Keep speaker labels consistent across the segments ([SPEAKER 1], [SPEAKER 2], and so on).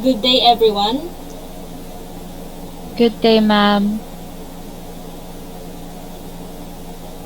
[SPEAKER 1] Good day, everyone.
[SPEAKER 2] Good day, ma'am.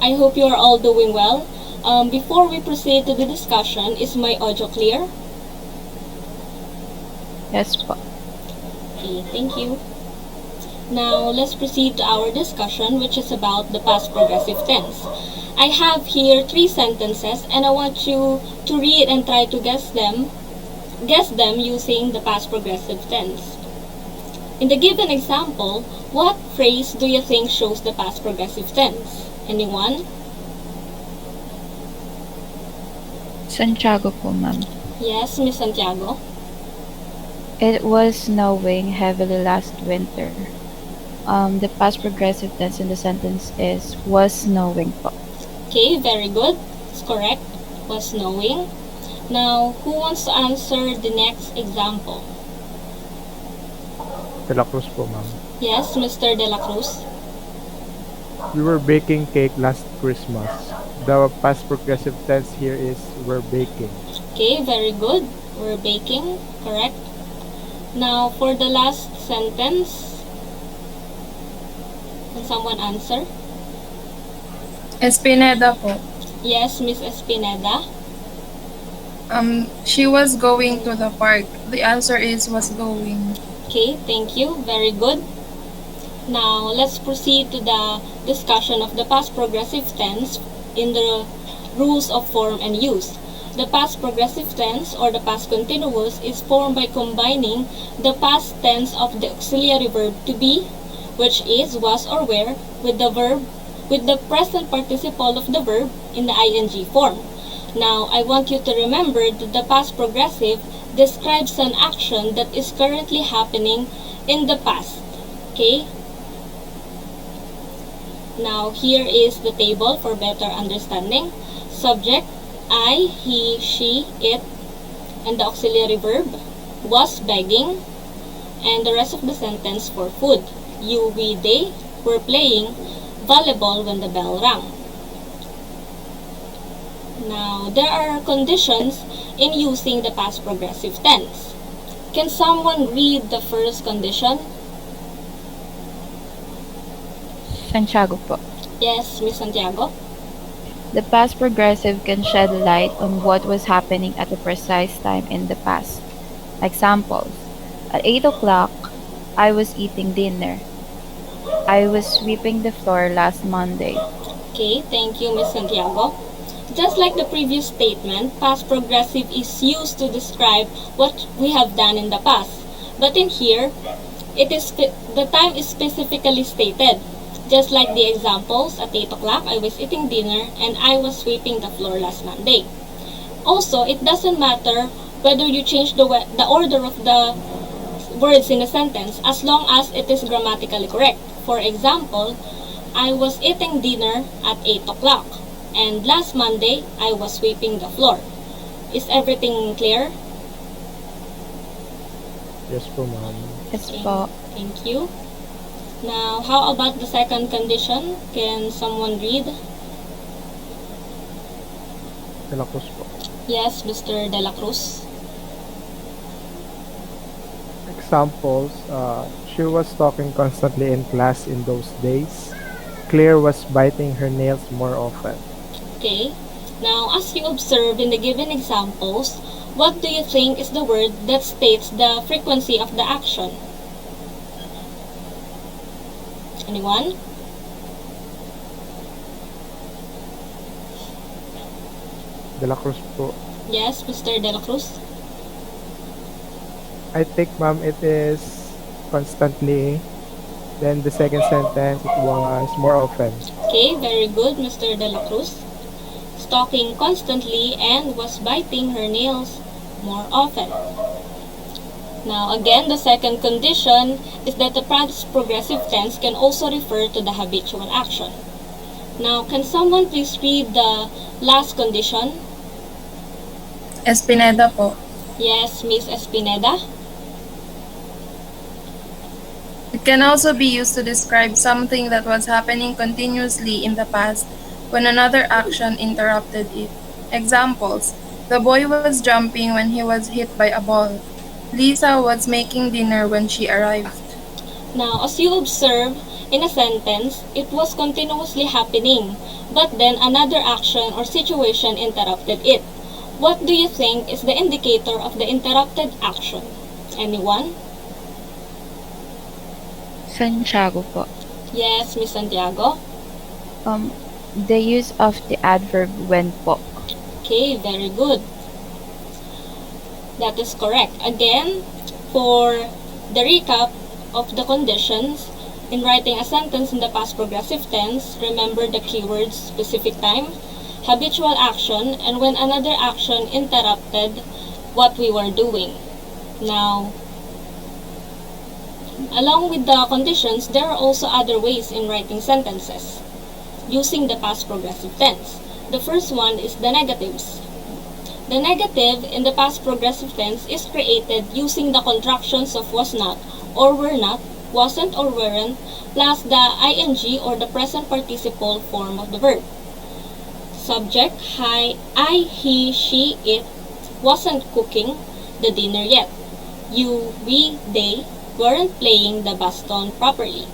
[SPEAKER 1] I hope you are all doing well. Before we proceed to the discussion, is my audio clear?
[SPEAKER 2] Yes po.
[SPEAKER 1] Okay, thank you. Now, let's proceed to our discussion, which is about the past progressive tense. I have here 3 sentences, and I want you to read and try to guess them using the past progressive tense. In the given example, what phrase do you think shows the past progressive tense? Anyone?
[SPEAKER 2] Santiago po, ma'am.
[SPEAKER 1] Yes, Miss Santiago.
[SPEAKER 2] It was snowing heavily last winter. The past progressive tense in the sentence is was snowing po.
[SPEAKER 1] Okay, very good. It's correct. Was snowing. Now, who wants to answer the next example?
[SPEAKER 3] De La Cruz po, ma'am.
[SPEAKER 1] Yes, Mr. De La Cruz.
[SPEAKER 3] We were baking cake last Christmas. The past progressive tense here is we're baking.
[SPEAKER 1] Okay, very good. We're baking. Correct. Now, for the last sentence, can someone answer?
[SPEAKER 4] Espineda po.
[SPEAKER 1] Yes, Miss Espineda.
[SPEAKER 4] She was going to the park. The answer is was going.
[SPEAKER 1] Okay, thank you. Very good. Now, let's proceed to the discussion of the past progressive tense in the rules of form and use. The past progressive tense or the past continuous is formed by combining the past tense of the auxiliary verb to be, which is was or were, with the present participle of the verb in the ing form. Now, I want you to remember that the past progressive describes an action that is currently happening in the past. Okay? Now, here is the table for better understanding. Subject, I, he, she, it, and the auxiliary verb was begging, and the rest of the sentence for food. You, we, they were playing volleyball when the bell rang. Now, there are conditions in using the past progressive tense. Can someone read the first condition?
[SPEAKER 2] Santiago po.
[SPEAKER 1] Yes, Miss Santiago.
[SPEAKER 2] The past progressive can shed light on what was happening at a precise time in the past. Examples. At 8 o'clock, I was eating dinner. I was sweeping the floor last Monday.
[SPEAKER 1] Okay, thank you, Miss Santiago. Just like the previous statement, past progressive is used to describe what we have done in the past. But in here, the time is specifically stated. Just like the examples, at 8 o'clock, I was eating dinner and I was sweeping the floor last Monday. Also, it doesn't matter whether you change the order of the words in a sentence as long as it is grammatically correct. For example, I was eating dinner at 8 o'clock. And last Monday, I was sweeping the floor. Is everything clear?
[SPEAKER 3] Yes po, ma'am.
[SPEAKER 2] Yes po.
[SPEAKER 1] Thank you. Now, how about the second condition? Can someone read?
[SPEAKER 3] De La Cruz po.
[SPEAKER 1] Yes, Mr. De La Cruz.
[SPEAKER 3] Examples, she was talking constantly in class in those days. Claire was biting her nails more often.
[SPEAKER 1] Okay. Now, as you observe in the given examples, what do you think is the word that states the frequency of the action? Anyone?
[SPEAKER 3] De La Cruz po.
[SPEAKER 1] Yes, Mr. De La Cruz.
[SPEAKER 3] I think, ma'am, it is constantly. Then the second sentence, it was more often.
[SPEAKER 1] Okay, very good, Mr. De La Cruz. Stalking constantly and was biting her nails more often. Now, again, the second condition is that the past progressive tense can also refer to the habitual action. Now, can someone please read the last condition?
[SPEAKER 4] Espineda po.
[SPEAKER 1] Yes, Miss Espineda.
[SPEAKER 4] It can also be used to describe something that was happening continuously in the past when another action interrupted it. Examples. The boy was jumping when he was hit by a ball. Lisa was making dinner when she arrived.
[SPEAKER 1] Now, as you observe in a sentence, it was continuously happening, but then another action or situation interrupted it. What do you think is the indicator of the interrupted action? Anyone?
[SPEAKER 2] Santiago po.
[SPEAKER 1] Yes, Miss Santiago?
[SPEAKER 2] The use of the adverb when po.
[SPEAKER 1] Okay, very good. That is correct. Again, for the recap of the conditions, in writing a sentence in the past progressive tense, remember the keywords specific time, habitual action, and when another action interrupted what we were doing. Now, along with the conditions, there are also other ways in writing sentences using the past progressive tense. The first one is the negatives. The negative in the past progressive tense is created using the contractions of was not or were not, wasn't or weren't, plus the ing or the present participle form of the verb. Subject, I, he, she, it wasn't cooking the dinner yet. You, we, they weren't playing the baston properly.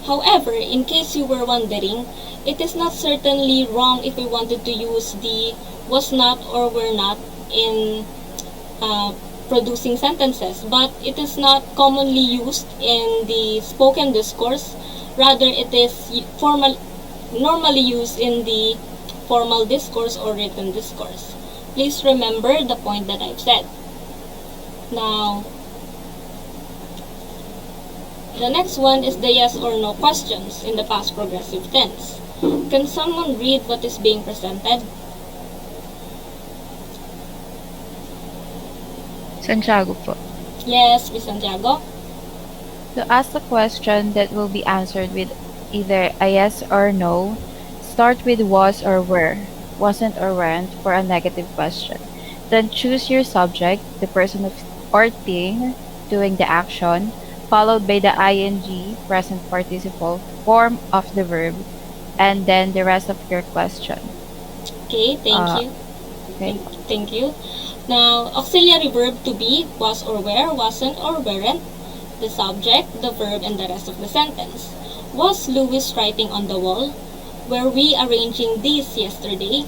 [SPEAKER 1] However, in case you were wondering, it is not certainly wrong if we wanted to use the was not or were not in producing sentences, but it is not commonly used in the spoken discourse. Rather, it is normally used in the formal discourse or written discourse. Please remember the point that I've said. Now, the next one is the yes or no questions in the past progressive tense. Can someone read what is being presented?
[SPEAKER 2] Santiago po.
[SPEAKER 1] Yes, Miss Santiago?
[SPEAKER 2] To ask a question that will be answered with either a yes or no, start with was or were, wasn't or weren't for a negative question. Then choose your subject, the person or thing doing the action, followed by the ing, present participle, form of the verb, and then the rest of your question.
[SPEAKER 1] Okay, thank you.
[SPEAKER 2] Okay.
[SPEAKER 1] Thank you. Now, auxiliary verb to be, was or were, wasn't or weren't, the subject, the verb, and the rest of the sentence. Was Louis writing on the wall? Were we arranging these yesterday?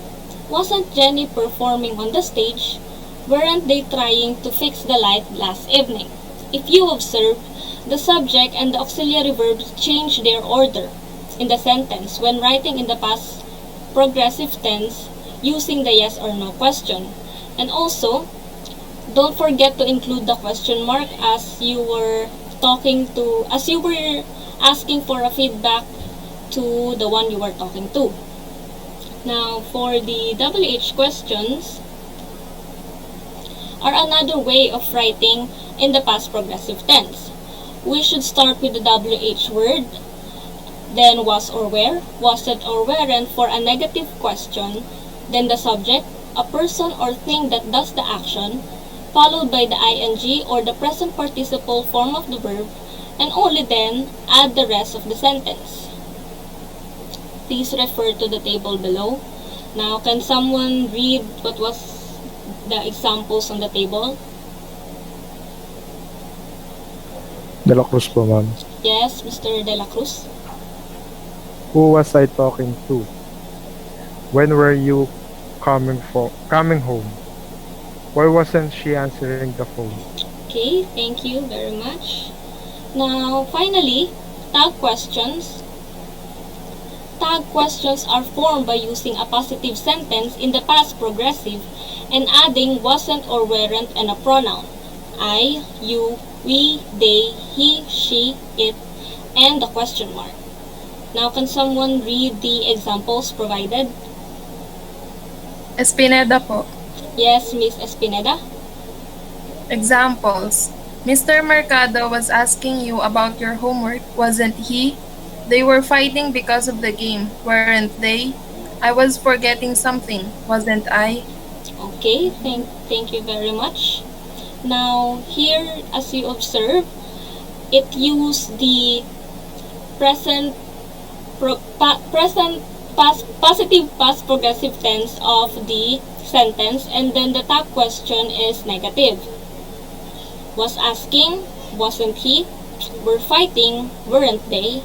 [SPEAKER 1] Wasn't Jenny performing on the stage? Weren't they trying to fix the light last evening? If you observe, the subject and the auxiliary verbs change their order in the sentence when writing in the past progressive tense using the yes or no question. And also, don't forget to include the question mark as you were asking for a feedback to the one you were talking to. Now, for the WH questions are another way of writing in the past progressive tense. We should start with the WH word, then was or were, wasn't or weren't for a negative question, then the subject, a person or thing that does the action, followed by the ing or the present participle form of the verb, and only then add the rest of the sentence. Please refer to the table below. Now, can someone read what was the examples on the table?
[SPEAKER 3] De La Cruz po, ma'am.
[SPEAKER 1] Yes, Mr. De La Cruz.
[SPEAKER 3] Who was I talking to? When were you coming home? Why wasn't she answering the phone?
[SPEAKER 1] Okay, thank you very much. Now, finally, tag questions. Tag questions are formed by using a positive sentence in the past progressive and adding wasn't or weren't and a pronoun. I, you, we, they, he, she, it, and the question mark. Now, can someone read the examples provided?
[SPEAKER 4] Espineda po.
[SPEAKER 1] Yes, Miss Espineda.
[SPEAKER 4] Examples. Mr. Mercado was asking you about your homework, wasn't he? They were fighting because of the game, weren't they? I was forgetting something, wasn't I?
[SPEAKER 1] Okay, thank you very much. Now, here, as you observe, it used the positive past progressive tense of the sentence, and then the tag question is negative. Was asking, wasn't he? Were fighting, weren't they?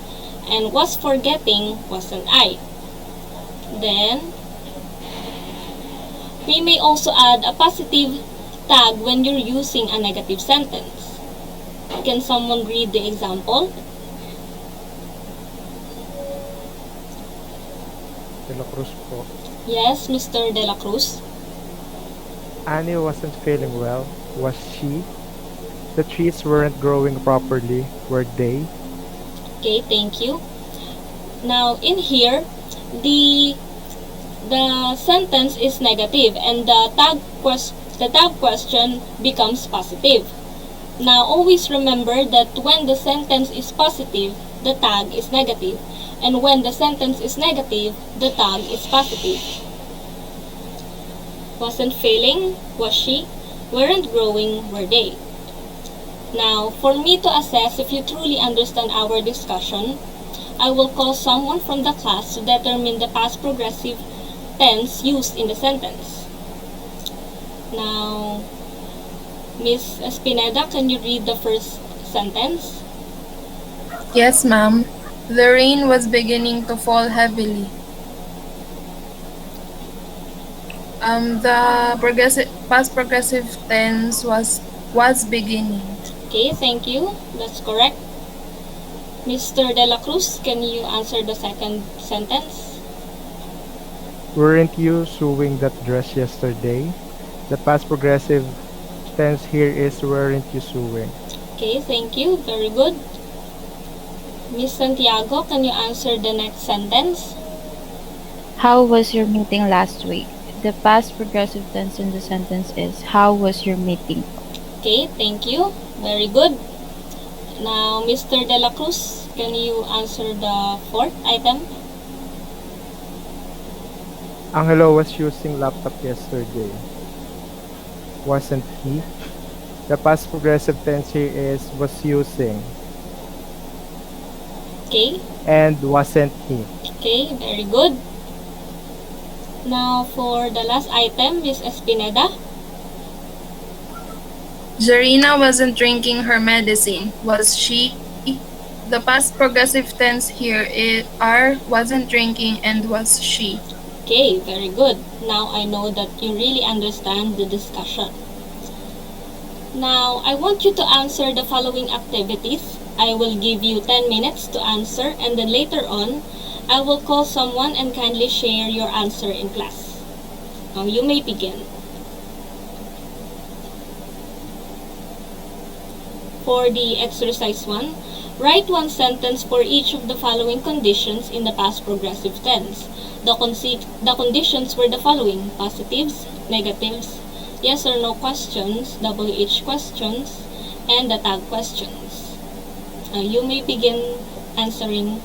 [SPEAKER 1] And was forgetting, wasn't I? Then, we may also add a positive tag when you're using a negative sentence. Can someone read the example?
[SPEAKER 3] De La Cruz po.
[SPEAKER 1] Yes, Mr. De La Cruz.
[SPEAKER 3] Annie wasn't feeling well, was she? The trees weren't growing properly, were they?
[SPEAKER 1] Okay, thank you. Now, in here, the sentence is negative and the tag question becomes positive. Now, always remember that when the sentence is positive, the tag is negative. And when the sentence is negative, the tag is positive. Wasn't feeling, was she? Weren't growing, were they? Now, for me to assess if you truly understand our discussion, I will call someone from the class to determine the past progressive tense used in the sentence. Now, Miss Espineda, can you read the first sentence?
[SPEAKER 4] Yes, ma'am. The rain was beginning to fall heavily. The past progressive tense was beginning.
[SPEAKER 1] Okay, thank you. That's correct. Mr. De La Cruz, can you answer the second sentence?
[SPEAKER 3] Weren't you sewing that dress yesterday? The past progressive tense here is weren't you sewing?
[SPEAKER 1] Okay, thank you. Very good. Miss Santiago, can you answer the next sentence?
[SPEAKER 2] How was your meeting last week? The past progressive tense in the sentence is how was your meeting?
[SPEAKER 1] Okay, thank you. Very good. Now, Mr. De La Cruz, can you answer the fourth item?
[SPEAKER 3] Angelo was using laptop yesterday. Wasn't he? The past progressive tense here is was using.
[SPEAKER 1] Okay,
[SPEAKER 3] And wasn't he?
[SPEAKER 1] okay, very good. Now, for the last item, Miss Espineda.
[SPEAKER 4] Zarina wasn't drinking her medicine, was she? The past progressive tense here is wasn't drinking and was she.
[SPEAKER 1] Okay, very good. Now I know that you really understand the discussion. Now, I want you to answer the following activities. I will give you 10 minutes to answer, and then later on, I will call someone and kindly share your answer in class. Now, you may begin. For the exercise 1, write one sentence for each of the following conditions in the past progressive tense. The conditions were the following: positives, negatives, yes or no questions, WH questions, and the tag questions. You may begin answering.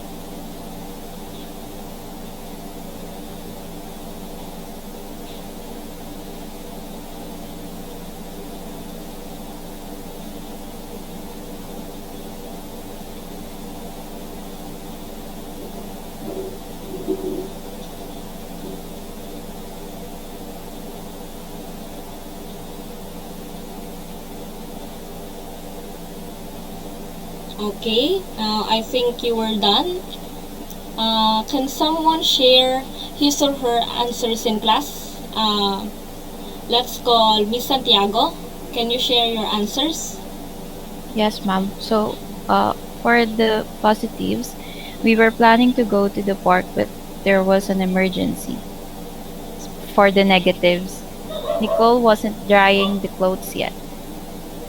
[SPEAKER 1] Okay, I think you were done. Can someone share his or her answers in class? Let's call Miss Santiago. Can you share your answers?
[SPEAKER 2] Yes, ma'am. So, for the positives, we were planning to go to the park, but there was an emergency. For the negatives, Nicole wasn't drying the clothes yet.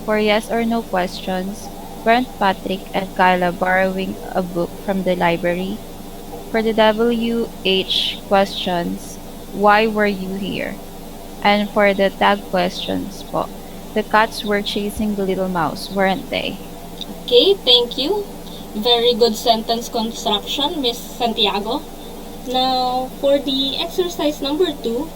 [SPEAKER 2] For yes or no questions, weren't Patrick and Kyla borrowing a book from the library? For the WH questions, why were you here? And for the tag questions po, the cats were chasing the little mouse, weren't they?
[SPEAKER 1] Okay, thank you. Very good sentence construction, Miss Santiago. Now, for the exercise number 2,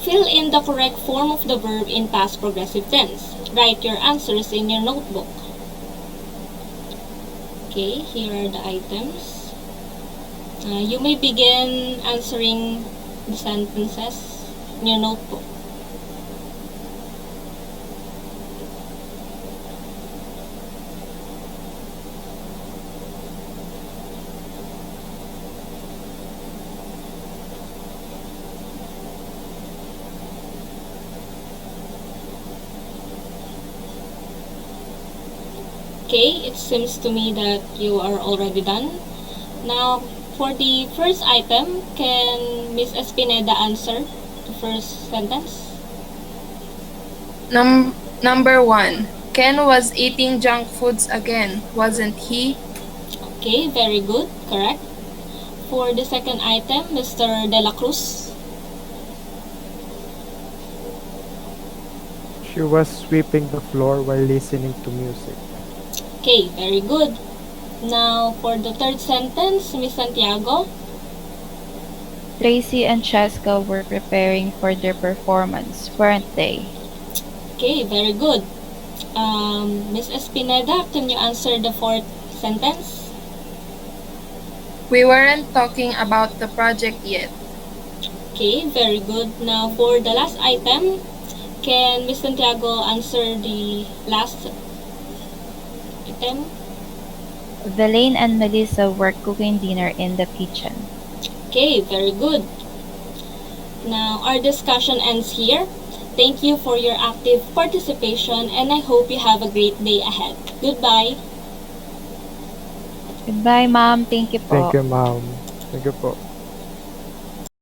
[SPEAKER 1] fill in the correct form of the verb in past progressive tense. Write your answers in your notebook. Okay, here are the items. You may begin answering the sentences in your notebook. Okay, it seems to me that you are already done. Now, for the first item, can Miss Espineda answer the first sentence?
[SPEAKER 4] Number 1. Ken was eating junk foods again, wasn't he?
[SPEAKER 1] Okay, very good, correct. For the second item, Mr. De La Cruz.
[SPEAKER 3] She was sweeping the floor while listening to music.
[SPEAKER 1] Okay, very good. Now, for the third sentence, Miss Santiago.
[SPEAKER 2] Tracy and Cheska were preparing for their performance, weren't they?
[SPEAKER 1] Okay, very good. Miss Espineda, can you answer the fourth sentence?
[SPEAKER 4] We weren't talking about the project yet.
[SPEAKER 1] Okay, very good. Now, for the last item, can Miss Santiago answer the last item?
[SPEAKER 2] Velaine and Melissa were cooking dinner in the kitchen.
[SPEAKER 1] Okay, very good. Now, our discussion ends here. Thank you for your active participation and I hope you have a great day ahead. Goodbye.
[SPEAKER 2] Goodbye, Ma'am. Thank you po.
[SPEAKER 3] Thank you, ma'am. Thank you po.